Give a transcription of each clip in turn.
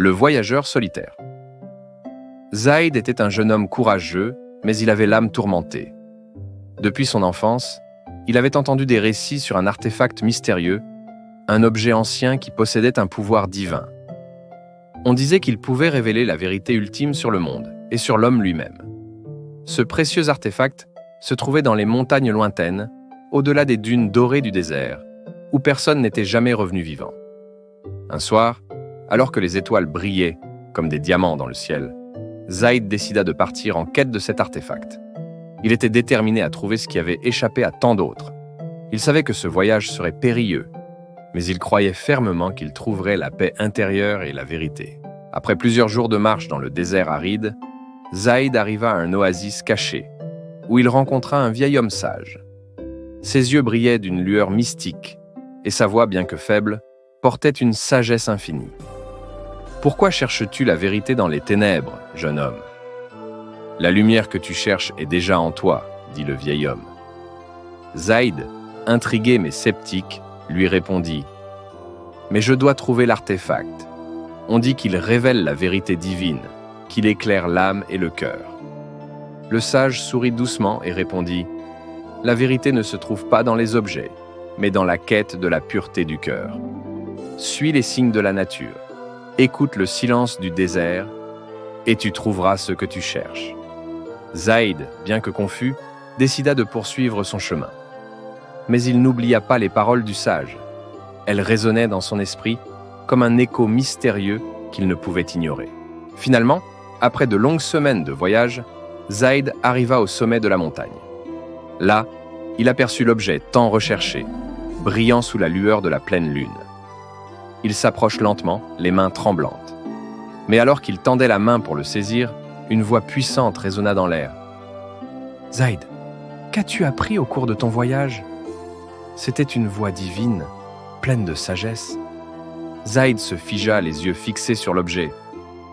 Le voyageur solitaire. Zaïd était un jeune homme courageux, mais il avait l'âme tourmentée. Depuis son enfance, il avait entendu des récits sur un artefact mystérieux, un objet ancien qui possédait un pouvoir divin. On disait qu'il pouvait révéler la vérité ultime sur le monde et sur l'homme lui-même. Ce précieux artefact se trouvait dans les montagnes lointaines, au-delà des dunes dorées du désert, où personne n'était jamais revenu vivant. Un soir, alors que les étoiles brillaient comme des diamants dans le ciel, Zaïd décida de partir en quête de cet artefact. Il était déterminé à trouver ce qui avait échappé à tant d'autres. Il savait que ce voyage serait périlleux, mais il croyait fermement qu'il trouverait la paix intérieure et la vérité. Après plusieurs jours de marche dans le désert aride, Zaïd arriva à un oasis caché, où il rencontra un vieil homme sage. Ses yeux brillaient d'une lueur mystique, et sa voix, bien que faible, portait une sagesse infinie. « Pourquoi cherches-tu la vérité dans les ténèbres, jeune homme ? La lumière que tu cherches est déjà en toi, dit le vieil homme. » Zaïd, intrigué mais sceptique, lui répondit « Mais je dois trouver l'artefact. On dit qu'il révèle la vérité divine, qu'il éclaire l'âme et le cœur. » Le sage sourit doucement et répondit « La vérité ne se trouve pas dans les objets, mais dans la quête de la pureté du cœur. Suis les signes de la nature. Écoute le silence du désert et tu trouveras ce que tu cherches. » Zaïd, bien que confus, décida de poursuivre son chemin. Mais il n'oublia pas les paroles du sage. Elles résonnaient dans son esprit comme un écho mystérieux qu'il ne pouvait ignorer. Finalement, après de longues semaines de voyage, Zaïd arriva au sommet de la montagne. Là, il aperçut l'objet tant recherché, brillant sous la lueur de la pleine lune. Il s'approche lentement, les mains tremblantes. Mais alors qu'il tendait la main pour le saisir, une voix puissante résonna dans l'air. « Zaïd, qu'as-tu appris au cours de ton voyage ?» C'était une voix divine, pleine de sagesse. Zaïd se figea, les yeux fixés sur l'objet.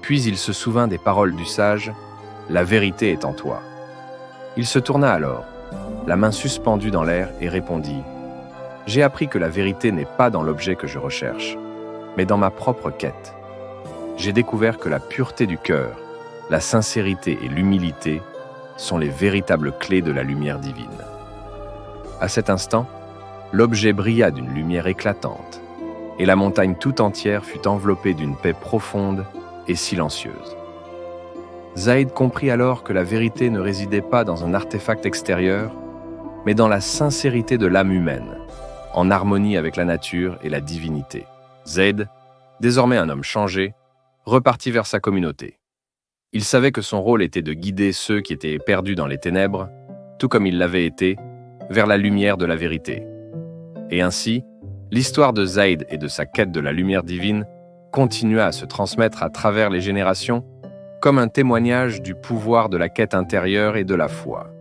Puis il se souvint des paroles du sage « La vérité est en toi ». Il se tourna alors, la main suspendue dans l'air, et répondit « J'ai appris que la vérité n'est pas dans l'objet que je recherche, mais dans ma propre quête. J'ai découvert que la pureté du cœur, la sincérité et l'humilité sont les véritables clés de la lumière divine. » À cet instant, l'objet brilla d'une lumière éclatante, et la montagne tout entière fut enveloppée d'une paix profonde et silencieuse. Zaïd comprit alors que la vérité ne résidait pas dans un artefact extérieur, mais dans la sincérité de l'âme humaine, en harmonie avec la nature et la divinité. Zaïd, désormais un homme changé, repartit vers sa communauté. Il savait que son rôle était de guider ceux qui étaient perdus dans les ténèbres, tout comme il l'avait été, vers la lumière de la vérité. Et ainsi, l'histoire de Zaïd et de sa quête de la lumière divine continua à se transmettre à travers les générations comme un témoignage du pouvoir de la quête intérieure et de la foi.